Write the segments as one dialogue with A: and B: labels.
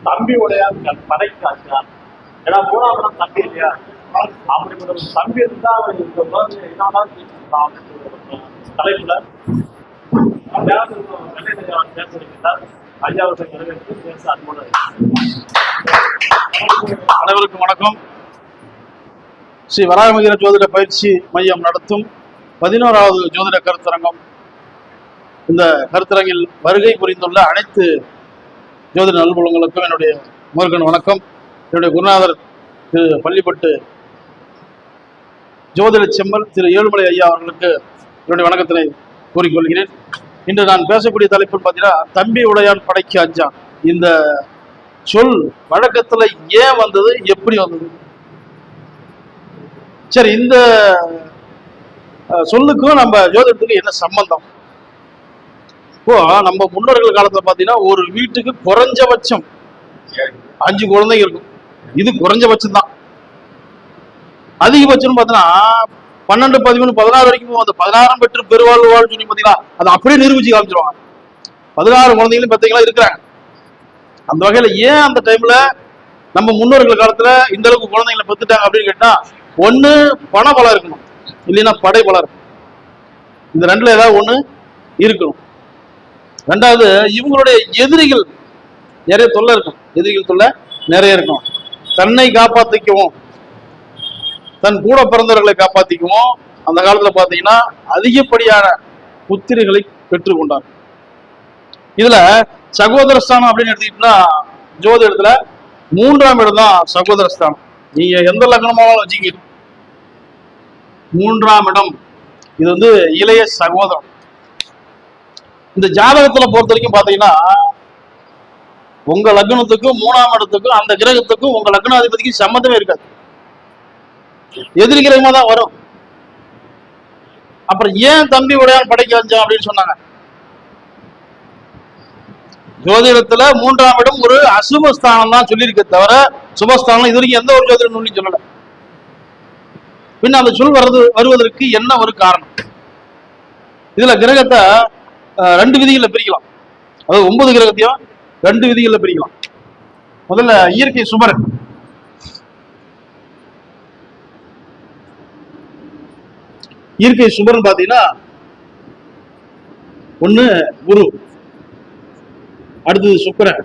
A: தம்பி உடையான் படைக்கு ஆச்சான். ஏன்னா மூணாம் இடம் தம்பி இல்லையா, அப்படிப்பட்ட ஒரு தம்பி இருந்தா அவர் இந்த தலைப்புல
B: அனைவருக்கும் வணக்கம். ஸ்ரீ வராகமிகிர ஜோதிட பயிற்சி மையம் நடத்தும் 11வது ஜோதிட கருத்தரங்கம். இந்த கருத்தரங்கில் வருகை புரிந்துள்ள அனைத்து ஜோதிட நல்புலங்களுக்கும் என்னுடைய முதற்கண் வணக்கம். என்னுடைய குருநாதர் திரு பள்ளிப்பட்டு ஜோதிட செம்மல் திரு ஏழுமலை ஐயா அவர்களுக்கு என்னுடைய வணக்கத்தினை கூறிக்கொள்கிறேன். இன்று நான் பேசக்கூடிய தலைப்பு பார்த்தீங்கன்னா, தம்பி உடையான் படைக்கு அஞ்சான். இந்த சொல் வழக்கத்துல ஏன் வந்தது, எப்படி வந்தது? சரி, இந்த சொல்லுக்கும் நம்ம ஜோதிடத்துக்கு என்ன சம்பந்தம்? இப்போ நம்ம முன்னோர்கள் காலத்துல பாத்தீங்கன்னா, ஒரு வீட்டுக்கு குறைஞ்சபட்சம் 5 குழந்தைங்க இருக்கும். இது குறைஞ்சபட்சம் தான். அதிகபட்சம் பார்த்தீங்கன்னா 12, 13, 16 வரைக்கும் அந்த 16 பெற்று பெருவாழ்வு வாழ் சொல்லி பார்த்தீங்களா, அதை அப்படியே நிரூபிச்சு காமிச்சிருவாங்க. 16 குழந்தைகளும் பார்த்தீங்களா இருக்கிறாங்க. அந்த வகையில ஏன் அந்த டைம்ல நம்ம முன்னோர்கள் காலத்துல இந்த அளவுக்கு குழந்தைங்களை பெற்றுட்டாங்க அப்படின்னு கேட்டா, ஒண்ணு பண பலம் இருக்கணும், இல்லைன்னா படை பலம் இருக்கணும். இந்த ரெண்டுல ஏதாவது ஒண்ணு இருக்கணும். ரெண்டாவது, இவங்களுடைய எதிரிகள் நிறைய தொல்லை இருக்கும். எதிரிகள் தொல்லை நிறைய இருக்கும். தன்னை காப்பாத்திக்கவும் தன் கூட பிறந்தவர்களை காப்பாத்திக்கவும் அந்த காலத்துல பாத்தீங்கன்னா அதிகப்படியான புத்திரிகளை பெற்றுக்கொண்டார். இதுல சகோதரஸ்தானம் அப்படின்னு எடுத்துக்கிட்டா, ஜோதிடத்துல 3ஆம் இடம் தான் சகோதரஸ்தானம். நீங்க எந்த லக்னமாவும் வச்சுக்க, 3ஆம் இடம் இது வந்து இளைய சகோதரம். இந்த ஜாதகத்துல பொறுத்த வரைக்கும் பாத்தீங்கன்னா, உங்க லக்னத்துக்கும் 3ஆம் இடத்துக்கும் அந்த கிரகத்துக்கும் உங்க லக்னாதிபதிக்கு சம்மந்தமே இருக்காது. எதிரி கிரகமா தான் வரும். அப்புறம் ஏன் தம்பி உடையான் படைக்க வச்சான் அப்படின்னு சொன்னாங்க. ஜோதிடத்துல 3ஆம் இடம் ஒரு அசுபஸ்தானம் தான் சொல்லியிருக்க தவிர, சுபஸ்தானம் இது வரைக்கும் எந்த ஒரு ஜோதிட நூலையும் சொல்லல. பின்ன அந்த சொல் வருவதற்கு என்ன ஒரு காரணம்? இதுல கிரகத்தை 2 விதிகளை பிரிக்கலாம். அதாவது 9 கிரகத்தையும் 2 விதிகளை பிரிக்கலாம். முதல்ல இயற்கை சுபர். இயற்கை சுபர்னு பாத்தீங்கன்னா, ஒண்ணு குரு, அடுத்தது சுக்கிரன்,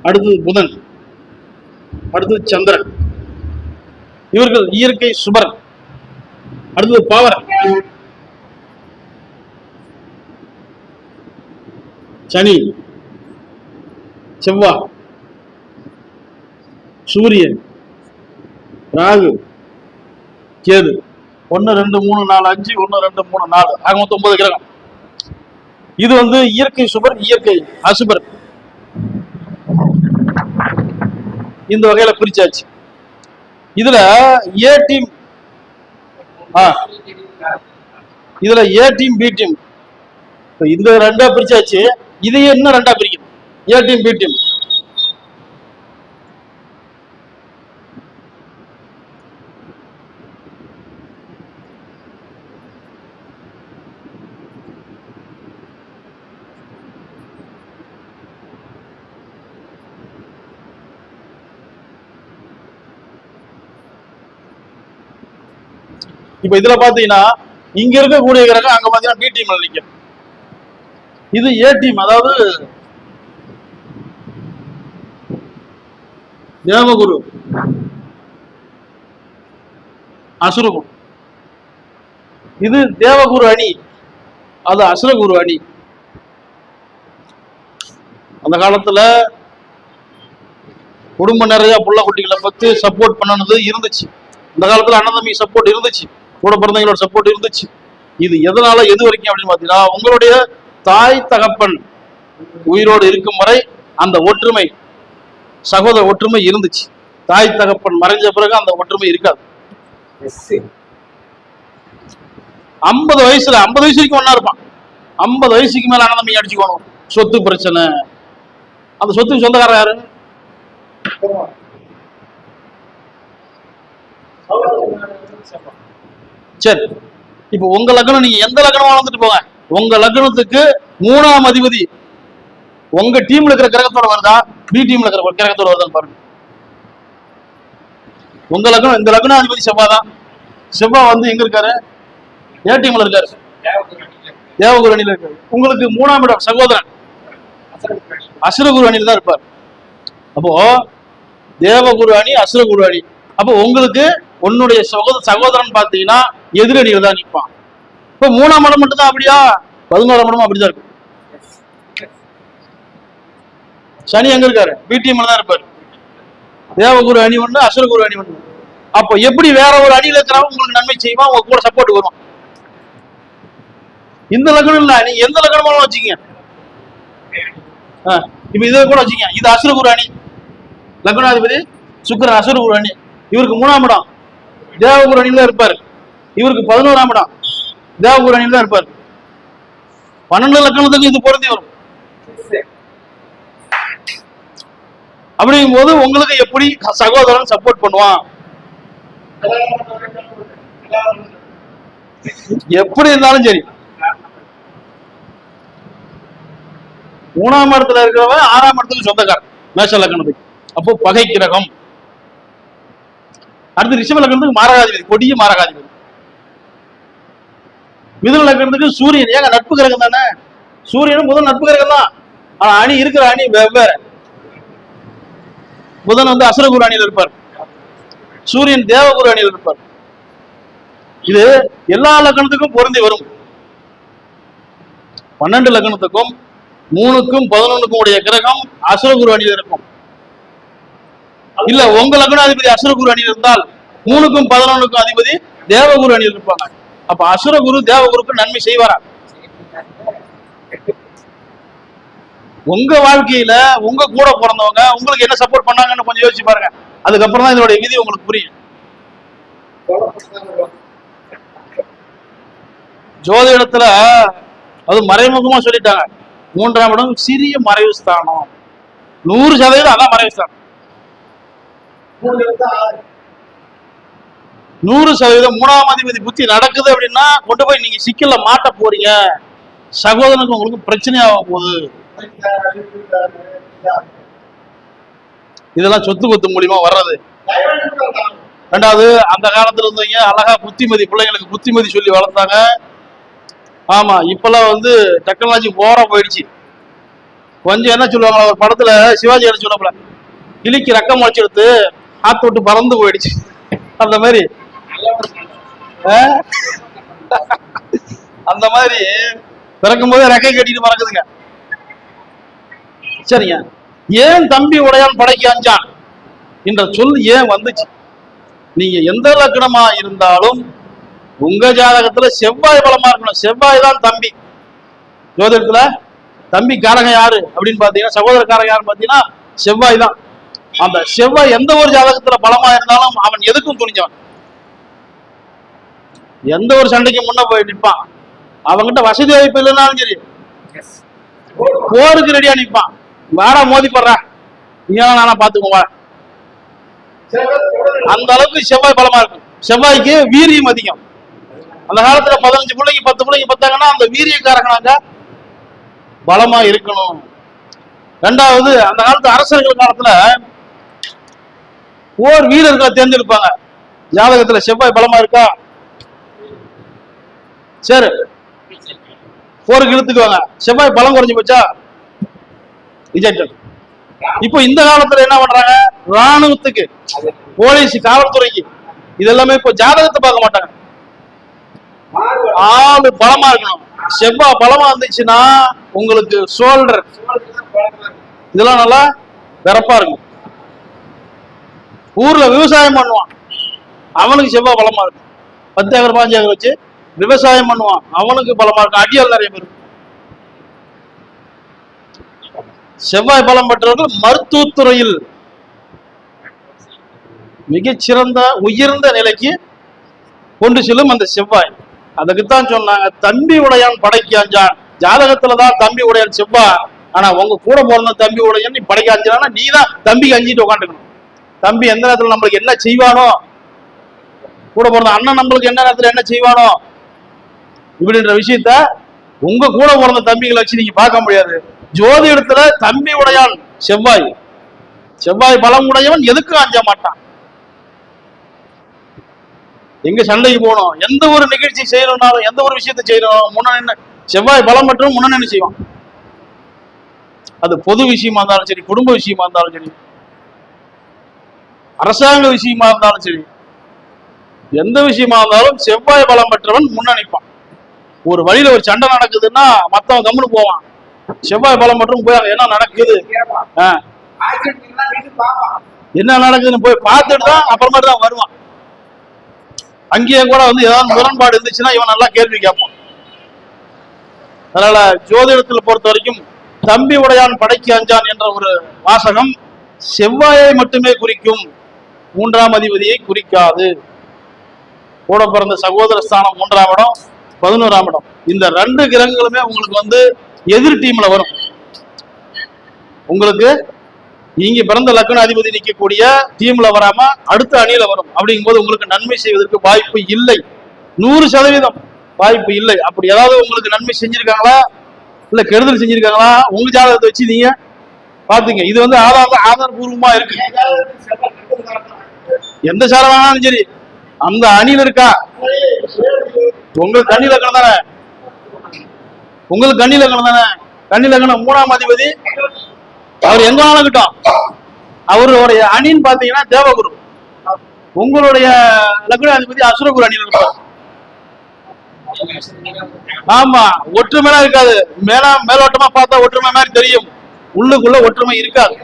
B: அடுத்தது புதன், அடுத்தது சந்திரன். இவர்கள் இயற்கை சுபர். அடுத்தது பவர், சனி, செவ்வாய், சூரியன், ராகு, கேது. 1, 2, 3, 4, 5, 1, 2, 3, 4 ஆக மொத்தம் 9 கிரகம். இது வந்து இயற்கை சுபர், இயற்கை அசுபர். இந்த வகையில பிரிச்சாச்சு. இதுல ஏ டீம், இதுல ஏ டீம், பி டீம், இந்த 2ஆ பிரிச்சாச்சு. இதையே இன்னும் 2ஆ பிரிக்கணும். A team, B team. இப்ப இதுல பாத்தீங்கன்னா, இங்க இருக்கக்கூடிய கிரகம் அங்க பாத்தீங்கன்னா பி டீம்ல நிற்கும். இது ஏ டீம், அதாவது தேவகுரு, அசுரகுரு. இது தேவகுரு அணி, அது அசுரகுரு அணி. அந்த காலத்துல குடும்பம் நிறைய புள்ள குட்டிகளை பத்தி சப்போர்ட் பண்ணது இருந்துச்சு. அந்த காலத்துல அண்ணன் தம்பி சப்போர்ட் இருந்துச்சு, கூட பிறந்தவங்களோட சப்போர்ட் இருந்துச்சு. இது எதனால எது வரைக்கும் அப்படின்னு பாத்தீங்கன்னா, உங்களுடைய தாய் தகப்பன் உயிரோடு இருக்கும் வரை அந்த ஒற்றுமை, சகோதர ஒற்றுமை இருந்துச்சு. தாய் தகப்பன் மறைஞ்ச பிறகு அந்த ஒற்றுமை இருக்காது. 50 வயசுல 50 வயசு வரைக்கும் ஒன்னா இருப்பான். 50 வயசுக்கு மேல அண்ணன் தம்பி அடிச்சுக்கணும். சொத்து பிரச்சனை, அந்த சொத்துக்கு சொந்தக்காரர் யாரு? சரி, இப்ப உங்க லக்னம், நீங்க எந்த லக்னம் வாழ்ந்துட்டு போங்க, உங்க லக்னத்துக்கு 3ஆம் அதிபதி உங்க டீம்ல இருக்கிற கிரகத்தோட வருதா? பி டீம்ல இருக்கிற கிரகத்தோட வருதுன்னு பாருங்க. உங்க லக்னம், இந்த லக்னாதிபதி செவ்வாய் தான். செவ்வாய் வந்து எங்க இருக்காரு? ஏ டீம்ல இருக்காரு, தேவகுரு அணியில இருக்காரு. உங்களுக்கு 3ஆம் இடம் சகோதரன் அசுரகுரு அணியில தான் இருப்பார். அப்போ தேவகுரு அணி, அசுரகுரு அணி. அப்போ உங்களுக்கு உன்னுடைய சகோதரன் பாத்தீங்கன்னா எதிரணியில தான் நிற்பான். இப்போ 3ஆம் இடம் மட்டும் தான் அப்படியா? 11ஆம் இடமும் அப்படிதான் இருக்கு. சனி எங்க இருக்காரு? பி டீம்ல தான் இருப்பாரு. தேவகுரு அணி ஒண்ணு, அசுரகுரு அணி ஒண்ணு. அப்போ எப்படி வேற ஒரு அணியில இருக்கிறவங்க உங்களுக்கு நன்மை செய்வான், உங்க கூட சப்போர்ட் வரும். இந்த லக்னம் இல்ல, நீ எந்த லக்னமாலும் வச்சுக்கீங்க. இப்ப இதை கூட வச்சுக்கீங்க. இது அசுரகுரு அணி, லக்னாதிபதி சுக்கிரன், அசுரகுரு அணி. இவருக்கு 3ஆம் இடம் தேவகுரு அணியில இருப்பாரு. இவருக்கு 11ஆம் இடம் தேவகுரு அணியில தான் இருப்பாரு. 12 லக்னத்துக்கு இது பொருந்தி வரும். அப்படிங்கும் போது உங்களுக்கு எப்படி சகோதரன் சப்போர்ட் பண்ணுவான்? எப்படி இருந்தாலும் சரி. 3ஆம் இடத்துல இருக்கிறவன் 6ஆம் இடத்துக்கு சொந்தக்காரன் மேஷ லக்னத்துக்கு. அப்போ பகை கிரகம். அடுத்து ரிஷப லக்னத்துக்கு மாரகாதிபதி, கொடிய மாரகாதிபதி. மிதுன லக்னத்துக்கு சூரியன். ஏங்க நட்பு கிரகம் தானே, சூரியனும் முதல் நட்பு கிரகம் தான். ஆனா அணி இருக்கிற அணி வெவ்வேறு. புதன் வந்து அசுரகுரு அணியில் இருப்பார், சூரியன் தேவகுரு அணியில் இருப்பார். இது எல்லா லக்னத்துக்கும் பொருந்தி வரும். 12 லக்னத்துக்கும் 3க்கும் 11க்கும் உடைய கிரகம் அசுரகுரு அணியில் இருக்கும். இல்ல உங்க லக்னாதிபதி அசுரகுரு அணியில் இருந்தால் 3க்கும் 11க்கும் அதிபதி தேவகுரு அணியில் இருப்பாங்க. அப்ப அசுரகுரு தேவகுருக்கு நன்மை செய்வாரா? உங்க வாழ்க்கையில உங்க கூட பிறந்தவங்க உங்களுக்கு என்ன சப்போர்ட் பண்ணாங்கன்னு கொஞ்சம் யோசிச்சு பாருங்க. அதுக்கப்புறம் தான் இதோட விதி உங்களுக்கு புரியும். ஜோதிடத்துல அது மறைமுகமா சொல்லிட்டாங்க. 3ஆம் இடம் சிறிய மறைவு ஸ்தானம். 100% அதான் மறைவு ஸ்தானம். 100% 3ஆம் அதிபதி புத்தி நடக்குது அப்படின்னா கொண்டு போய் நீங்க சிக்கல்ல மாட்ட போறீங்க. சகோதரனுக்கு உங்களுக்கு பிரச்சனையாக போகுது. இதெல்லாம் சொத்து கொத்து மூலியமா வர்றது. 2வது, அந்த காலத்துல இருந்தவங்க அழகா புத்திமதி, பிள்ளைங்களுக்கு புத்திமதி சொல்லி வளர்த்தாங்க. ஆமா, இப்பெல்லாம் வந்து டெக்னாலஜி ஓவரா போயிடுச்சு. கொஞ்சம் என்ன சொல்லுவாங்க, ஒரு படத்துல சிவாஜி என்ன சொல்லுவாங்க, கிளிக்கு ரக்கம் வச்செடுத்து ஆத்து விட்டு பறந்து போயிடுச்சு. அந்த மாதிரி அந்த மாதிரி பிறக்கும் போதே ரெக்கை கட்டிட்டு பறக்குதுங்க. சரிங்க, ஏன் தம்பி உடையான் படைக்கு அஞ்சான் என்ற சொல் ஏன் வந்துச்சு? நீங்க எந்த லக்னமா இருந்தாலும் உங்க ஜாதகத்துல செவ்வாய் பலமா இருக்கணும். செவ்வாய் தான் தம்பி. ஜோதிடத்துல தம்பி காரகம் யாரு அப்படின்னு பாத்தீங்கன்னா, சகோதர காரகம் யாருன்னு பாத்தீங்கன்னா செவ்வாய் தான். அந்த செவ்வாய் எந்த ஒரு ஜாதகத்துல பலமா இருந்தாலும் அவன் எதுக்கும் துணிஞ்சவன். எந்த ஒரு சண்டைக்கு முன்ன போய் நிற்பான். அவங்கிட்ட வசதி வாய்ப்பு இல்லைன்னாலும் சரி போருக்கு ரெடியா நிற்பான். வாடா மோதி போடுற, நீங்க நானா பாத்துக்கோங்க. அந்த அளவுக்கு செவ்வாய் பலமா இருக்கும். செவ்வாய்க்கு வீரியம் அதிகம். அந்த காலத்துல 15 பிள்ளைங்க 10 பிள்ளைங்க பத்தாங்கன்னா அந்த வீரியக்காரங்களாங்க பலமா இருக்கணும். 2வது, அந்த காலத்து அரசர்கள் காலத்துல போர் வீரர்களை தேர்ந்தெடுப்பாங்க. ஜாதகத்துல செவ்வாய் பலமா இருக்கா, சரி போருக்கு இழுத்துக்குவாங்க. செவ்வாய் பலம் குறைஞ்சு போச்சா, ரிஜெக்டட். இப்போ இந்த காலத்துல என்ன பண்றாங்க, ராணுவத்துக்கு, போலீஸ், காவல்துறைக்கு இதெல்லாமே இப்போ ஜாதகத்தை பார்க்க மாட்டாங்க. ஆளு பலமா இருக்கணும். செவ்வாய் பலமா இருந்துச்சுன்னா உங்களுக்கு ஷோல்டர் இதெல்லாம் நல்லா வெறப்பா இருக்கும். ஊர்ல விவசாயம் பண்ணுவான், அவனுக்கு செவ்வாய் பலமா இருக்கும். 10 ஏக்கர் 5 ஏக்கர் வச்சு விவசாயம் பண்ணுவான், அவனுக்கு பலமா இருக்கும். அடியால் நிறைய பேர். செவ்வாய் பலம் பெற்றவர்கள் மருத்துவத்துறையில் மிகச்சிறந்த உயர்ந்த நிலைக்கு கொண்டு செல்லும் அந்த செவ்வாய். அதுக்குத்தான் சொன்னாங்க தம்பி உடையான் படைக்கு அஞ்சான். ஜாதகத்துலதான் தம்பி உடையான் செவ்வாய். ஆனா உங்க கூட பிறந்த தம்பி உடையான் நீ படைக்க அஞ்சானா நீ தான் தம்பிக்கு அஞ்சிட்டு உட்காந்துக்கணும். தம்பி எந்த நேரத்துல நம்மளுக்கு என்ன செய்வானோ, கூட பிறந்த அண்ணன் நம்மளுக்கு என்ன நேரத்துல என்ன செய்வானோ இப்படின்ற விஷயத்த உங்க கூட பிறந்த தம்பிகளை வச்சு நீங்க பார்க்க முடியாது. ஜோதிடத்துல தம்பி உடையான் செவ்வாய் செவ்வாய் பலம் உடையவன் எதுக்கும் அஞ்ச மாட்டான். எங்க சண்டைக்கு போகணும், எந்த ஒரு நிகழ்ச்சி செய்யணும்னாலும், எந்த ஒரு விஷயத்தை செய்யணும், முன்ன செவ்வாய் பலம் மற்றும் முன்ன செய்வான். அது பொது விஷயமா இருந்தாலும் சரி, குடும்ப விஷயமா இருந்தாலும் சரி, அரசாங்க விஷயமா இருந்தாலும் சரி, எந்த விஷயமா இருந்தாலும் செவ்வாய் பலம் பெற்றவன் முன்னணிப்பான். ஒரு வழியில ஒரு சண்டை நடக்குதுன்னா மத்தவன் கம்முன்னு போவான். செவ்வாய் பலம் மற்றும் போய் என்ன நடக்குது, என்ன நடக்குதுன்னு போய் பார்த்துட்டு தான் அப்புறமேட்டு தான் வருவான். அங்கேயே கூட வந்து ஏதாவது முரண்பாடு இருந்துச்சுன்னா இவன் நல்லா கேள்வி கேட்பான். அதனால ஜோதிடத்தில் பொறுத்த வரைக்கும் தம்பி உடையான் படைக்கு அஞ்சான் என்ற ஒரு வாசகம் செவ்வாயை மட்டுமே குறிக்கும், 3ஆம் அதிபதியை குறிக்காது. கூட பிறந்த சகோதர ஸ்தானம் 3ஆம் இடம், 11ஆம் இடம், இந்த 2 கிரகங்களுமே உங்களுக்கு வந்து எதிர் டீம்ல வரும். உங்களுக்கு இங்க பிறந்த லக்ன அதிபதி நிற்கக்கூடிய டீம்ல வராம அடுத்த அணியில வரும். அப்படிங்கும் போது உங்களுக்கு நன்மை செய்வதற்கு வாய்ப்பு இல்லை, 100% வாய்ப்பு இல்லை. அப்படி ஏதாவது உங்களுக்கு நன்மை செஞ்சிருக்காங்களா இல்ல கெடுதல் செஞ்சிருக்காங்களா உங்க ஜாதகத்தை வச்சு நீங்க பாத்துங்க. இது வந்து ஆதாரபூர்வமா இருக்கு. எந்த சாரம் வேணாலும் சரி, அந்த அணியில இருக்கா, உங்களுக்கு கன்னி லக்னம் தானே, உங்களுக்கு கன்னி லக்னம் தானே, கன்னி லக்னம் 3ஆம் அதிபதி அவர் எங்க ஆளக்கிட்டோம், அவருடைய அணின்னு பாத்தீங்கன்னா தேவகுரு. உங்களுடைய லக்னாதிபதி அசுரகுரு அணியில் இருப்பார். ஆமா, ஒற்றுமை இருக்காது. மேலோட்டமா பார்த்தா ஒற்றுமை மாதிரி தெரியும், உள்ளுக்குள்ள ஒற்றுமை இருக்காது.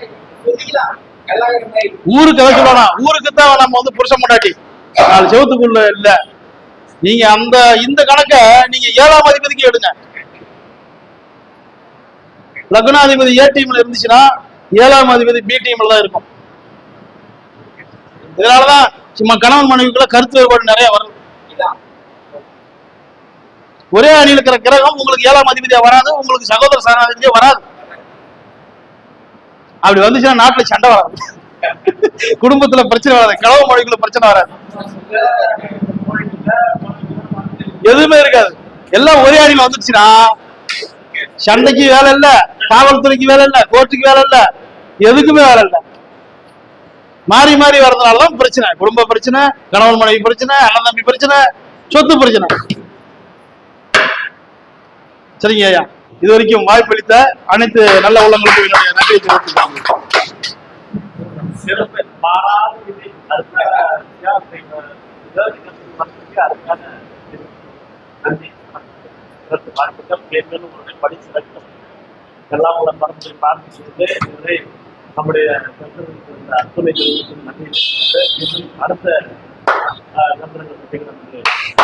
B: ஊருக்கு எதை சொல்லலாம், ஊருக்கு தான் நம்ம வந்து புருஷன் முன்னாடி 4 செவத்துக்குள்ள இல்ல. நீங்க இந்த கணக்க நீங்க 7ஆம் அதிபதிக்கு எடுங்க. லக்னாதிபதி ஏ டீம்ல இருந்துச்சுன்னா 7ஆம் அதிபதி பி டீம்ல தான் இருக்கும். இதனாலதான் சும்மா கணவன் மனைவிக்குள்ள கருத்து வேறுபாடு நிறைய வருது. ஒரே அணியில் இருக்கிற கிரகம் உங்களுக்கு 7ஆம் அதிபதியா வராது, உங்களுக்கு சகோதர ஸ்தானாதிபதியா வராது. அப்படி வந்துச்சுன்னா நாட்டுல சண்டை வராது, குடும்பத்துல பிரச்சனை வராது, கணவன் மனைவிக்குள்ள பிரச்சனை வராது, எதுவுமே இருக்காது. எல்லாம் ஒரே அணியில வந்துச்சுன்னா சண்டைக்கு வேலை இல்ல, காவல்துறைக்கு வேலை இல்ல, கோர்ட்டுக்கு வேலை இல்ல, எதுக்குமே வேலை இல்ல. மாறி மாறி வர்றதுனாலதான் பிரச்சனை, குடும்ப பிரச்சனை, கணவன் மனைவி பிரச்சனை, அண்ணன் தம்பி பிரச்சனை, சொத்து பிரச்சனை. சரிங்க ஐயா, இது வரைக்கும் வாய்ப்பளித்த அனைத்து நல்ல உள்ளங்களுக்கும் என்னுடைய நன்றியை தெரிவித்துக்
A: சிறப்பு மாறாத விதி வாழ்த்துக்கள். மேலும் உங்களுடைய படிச்சு வைக்கும் எல்லாம் உள்ள மரத்தை பார்த்து செய்து நம்முடைய அத்துணை நன்றி. அடுத்த நண்பர்கள்